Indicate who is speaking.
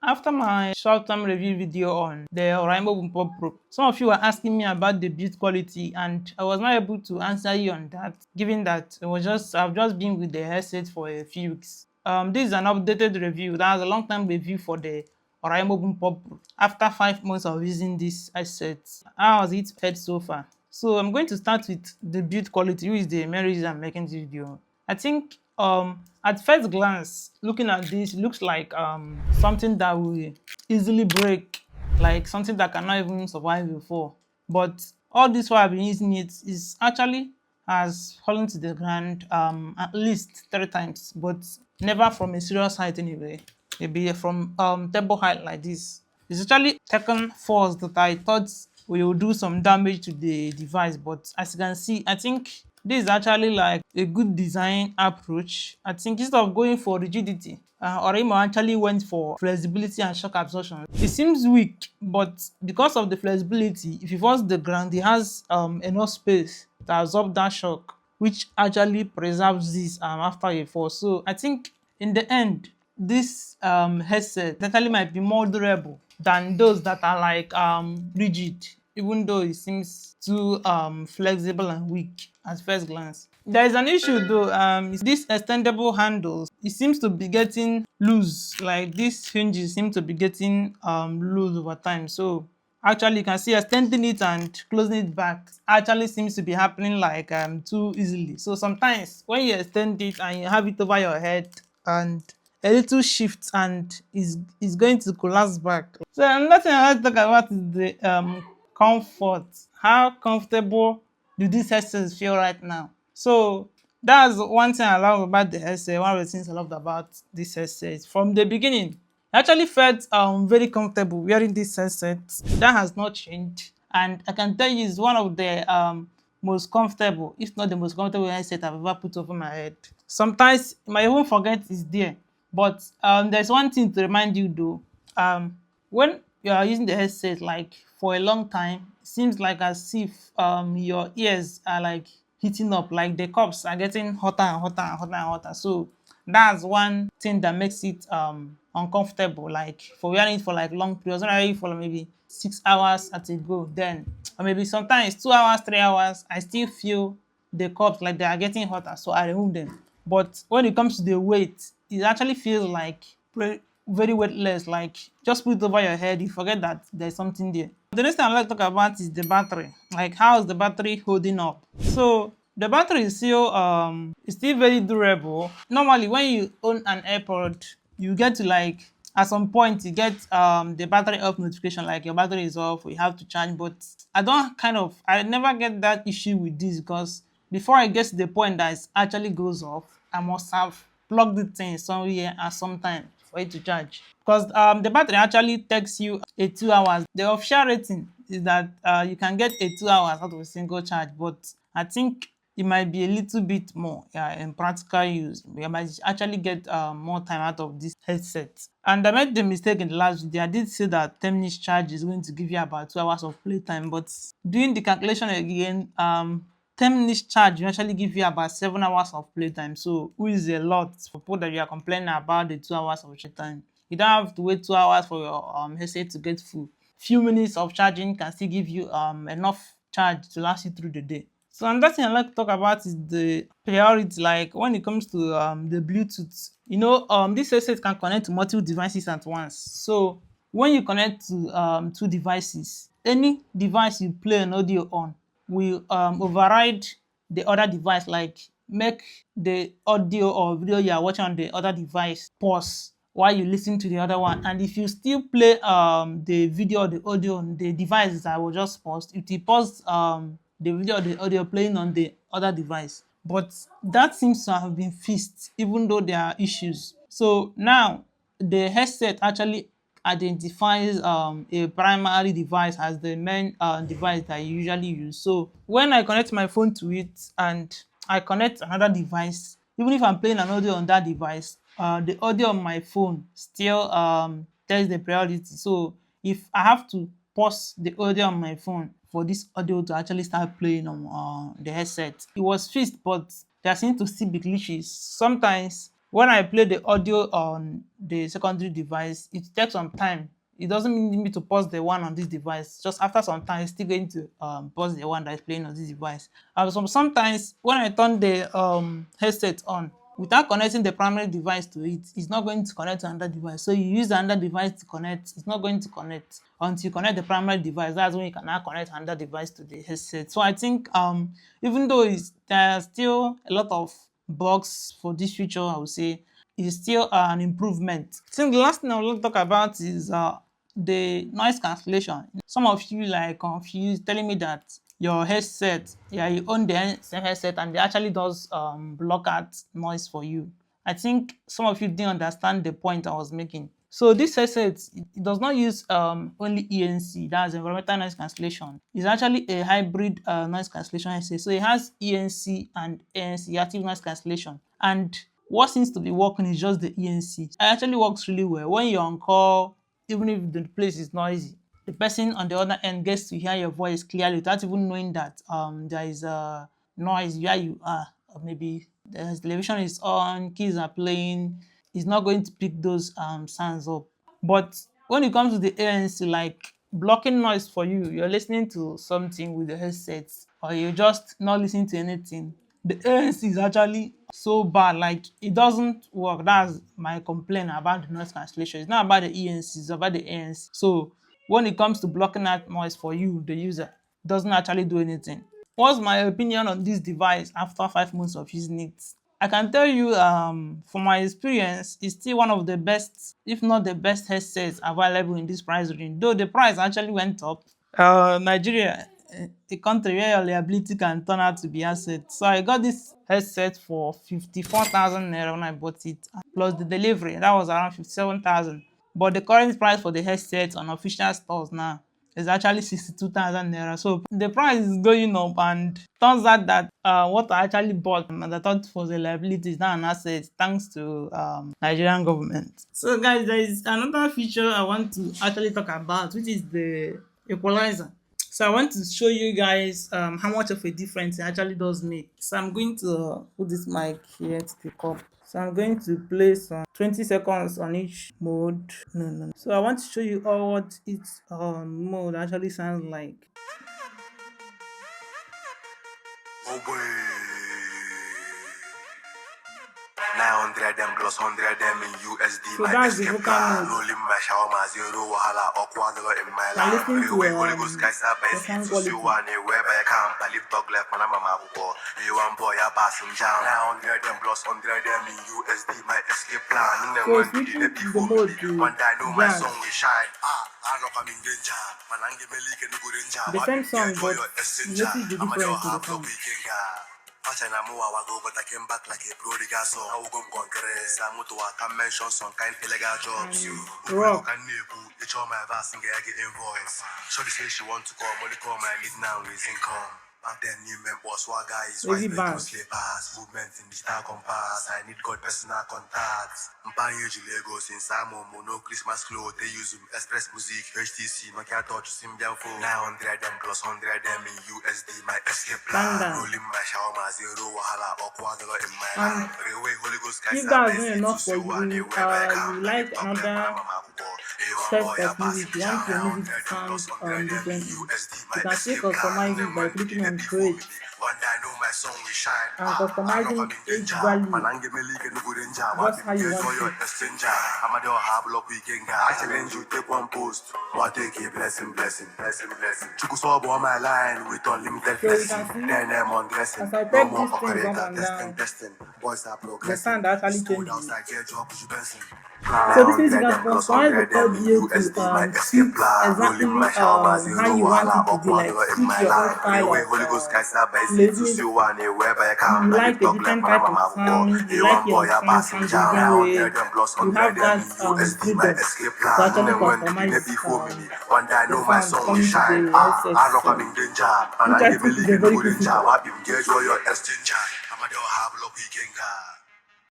Speaker 1: After my short-term review video on the Oraimo BoomPop Pro, some of you were asking me about the build quality, and I was not able to answer you on that, given that I've just been with the headset for a few weeks. This is an updated review. That was a long-time review for the Oraimo BoomPop Pro. After 5 months of using this headset, how has it felt so far? So I'm going to start with the build quality, which is the main reason I'm making this video. I think at first glance, looking at this, it looks like something that will easily break, like something that cannot even survive before. But all this while I've been using it is actually has fallen to the ground at least 3 times, but never from a serious height anyway. Maybe from table height like this. It's actually taken force that I thought will do some damage to the device, but as you can see, I think this is actually like a good design approach. I think instead of going for rigidity, Oraimo actually went for flexibility and shock absorption. It seems weak, but because of the flexibility, if it falls to the ground, it has enough space to absorb that shock, which actually preserves this after a fall. So I think in the end, this headset definitely might be more durable than those that are like rigid, even though it seems too flexible and weak at first glance. There is an issue though, is this extendable handles. It seems to be getting loose, like these hinges seem to be getting loose over time. So actually you can see extending it and closing it back actually seems to be happening like too easily. So sometimes when you extend it and you have it over your head and a little shift and is going to collapse back. So another thing I like to talk about is the comfort. How comfortable do these headsets feel right now? So that's one thing I love about the headset. One of the things I loved about this headset from the beginning. I actually felt very comfortable wearing this headset. That has not changed, and I can tell you it's one of the most comfortable, if not the most comfortable headset I've ever put over my head. Sometimes you might even forget it's there, but there's one thing to remind you though. When you are using the headset like for a long time, it seems like as if your ears are like heating up, like the cups are getting hotter and hotter and hotter and hotter. So that's one thing that makes it uncomfortable, like for wearing it for like long periods, not really for maybe 6 hours at a go, then or maybe sometimes 2 hours, 3 hours, I still feel the cups like they are getting hotter, so I remove them. But when it comes to the weight, it actually feels like very weightless, like just put it over your head, you forget that there's something there. The next thing I'd like to talk about is the battery. Like how is the battery holding up? So the battery is still very durable. Normally when you own an AirPod, you get to like at some point you get the battery off notification, like your battery is off, you have to charge. But I never get that issue with this, because before I get to the point that it actually goes off, I must have plugged it in somewhere at some time for it to charge, because the battery actually takes you a 2 hours. The official rating is that you can get a 2 hours out of a single charge, but I think it might be a little bit more in practical use. You might actually get more time out of this headset. And I made the mistake in the last video. I did say that 10 minutes charge is going to give you about 2 hours of playtime, but doing the calculation again, 10 minutes charge will actually give you about 7 hours of playtime. So which is a lot for people that you are complaining about the 2 hours of playtime. You don't have to wait 2 hours for your headset to get full. Few minutes of charging can still give you enough charge to last you through the day. So another thing I like to talk about is the priority, like when it comes to the Bluetooth. This headset can connect to multiple devices at once. So when you connect to 2 devices, any device you play an audio on will override the other device, like make the audio or video you are watching on the other device pause while you listen to the other one. And if you still play the video or the audio on the device that was just paused, it will pause the video or the audio playing on the other device. But that seems to have been fixed, even though there are issues. So now the headset actually identifies a primary device as the main device that you usually use. So when I connect my phone to it and I connect another device, even if I'm playing an audio on that device, the audio on my phone still tells the priority. So if I have to pause the audio on my phone for this audio to actually start playing on the headset, it was fixed, but there seems to still be glitches. Sometimes when I play the audio on the secondary device, it takes some time. It doesn't need me to pause the one on this device. Just after some time, it's still going to pause the one that's playing on this device. Sometimes when I turn the headset on, without connecting the primary device to it, it's not going to connect to another device. So you use another device to connect, it's not going to connect until you connect the primary device. That's when you can now connect another device to the headset. So I think even though there's still a lot of bugs for this feature, I would say is still an improvement. I think the last thing I want to talk about is the noise cancellation. Some of you like confused, telling me that your headset, yeah, you own the same headset and it actually does block out noise for you. I think some of you didn't understand the point I was making. So this headset, it does not use only ENC, that's environmental noise cancellation. It's actually a hybrid noise cancellation headset. So it has ENC and ANC, active noise cancellation. And what seems to be working is just the ENC. It actually works really well. When you're on call, even if the place is noisy, the person on the other end gets to hear your voice clearly without even knowing that there is a noise where you are, or maybe the television is on, kids are playing. It's not going to pick those sounds up. But when it comes to the ANC, like blocking noise for you, you're listening to something with the headset, or you're just not listening to anything. The ANC is actually so bad, like it doesn't work. That's my complaint about the noise cancellation. It's not about the ENC, it's about the ANC. So when it comes to blocking that noise for you, the user, it doesn't actually do anything. What's my opinion on this device after 5 months of using it? I can tell you, from my experience, it's still one of the best, if not the best headsets available in this price range. Though the price actually went up. Nigeria, a country where your liability can turn out to be asset. So I got this headset for 54,000 naira when I bought it, plus the delivery. That was around 57,000. But the current price for the headset on official stores now is actually 62,000 naira. So the price is going up, and turns out that what I actually bought and I thought was a liability is now an asset thanks to Nigerian government. So guys, there is another feature I want to actually talk about, which is the equalizer. So I want to show you guys how much of a difference it actually does make. So I'm going to put this mic here to pick up. So I'm going to play some 20 seconds on each mode. No. So I want to show you all what each mode actually sounds like.
Speaker 2: Oh boy. 900 them plus 100 them in USD.
Speaker 1: So
Speaker 2: My
Speaker 1: that's the
Speaker 2: escape
Speaker 1: vocal
Speaker 2: plan.
Speaker 1: mode.
Speaker 2: No limit, my shawarma, zero wahala, awkward in my
Speaker 1: So I'm
Speaker 2: life.
Speaker 1: listening to
Speaker 2: Holy Ghost, guys, I
Speaker 1: the
Speaker 2: see
Speaker 1: sound
Speaker 2: to
Speaker 1: quality.
Speaker 2: see one wherever I can. I live talk left, man, I'm a mabuko. You one boy, I pass him down. 900 them plus 100 them in USD. My escape plan.
Speaker 1: So switching the mode to
Speaker 2: One day I know my
Speaker 1: jazz.
Speaker 2: song will shine. I'm not coming danger. Man, I'm giving me a good danger.
Speaker 1: The same song, but you notice the difference in the sound.
Speaker 2: I go, but I came back like a prodigal son. I will go congress. I'm to can mention some kind of illegal jobs. You
Speaker 1: rock.
Speaker 2: can it's all my vast and get invoice. Shorty say she want to call, money call my need now is income. Back then, new member swagger is
Speaker 1: Wavy
Speaker 2: white
Speaker 1: band.
Speaker 2: metal slippers, movement in digital compass. I need God personal contacts. Mpanyo Lagos in Samo, Mono Christmas clothes. They use Express Music, HTC, Nokia Touch, Symbian phone. 900 them plus 100 them in USD. My escape plan.
Speaker 1: Panda.
Speaker 2: Rolling my shawarma, zero wahala, awkward in my
Speaker 1: And
Speaker 2: life. Railway, Holy Ghost, guys,
Speaker 1: if that's not enough for you, you like another test of music, you want your music to sound differently, you can still customize it by clicking on create and customizing each value just how you want it.
Speaker 2: I challenge you, take one post. What take a blessing. Chuku saw on my line with unlimited
Speaker 1: So you
Speaker 2: blessing.
Speaker 1: can see,
Speaker 2: Then I'm on dressing.
Speaker 1: as I
Speaker 2: No
Speaker 1: take
Speaker 2: more
Speaker 1: these things up
Speaker 2: operator,
Speaker 1: and down,
Speaker 2: testing. Boys are
Speaker 1: the
Speaker 2: progressing.
Speaker 1: sound actually
Speaker 2: School
Speaker 1: changes.
Speaker 2: outside, get job, you Benson.
Speaker 1: So this means you can customize the audio to suit exactly how you want it to be, like suit your own style of listening. You like a different type of sound, you like your sound sounds a different way, you have that freedom to actually customize the sound coming to the headset itself, which I think is a very cool feature.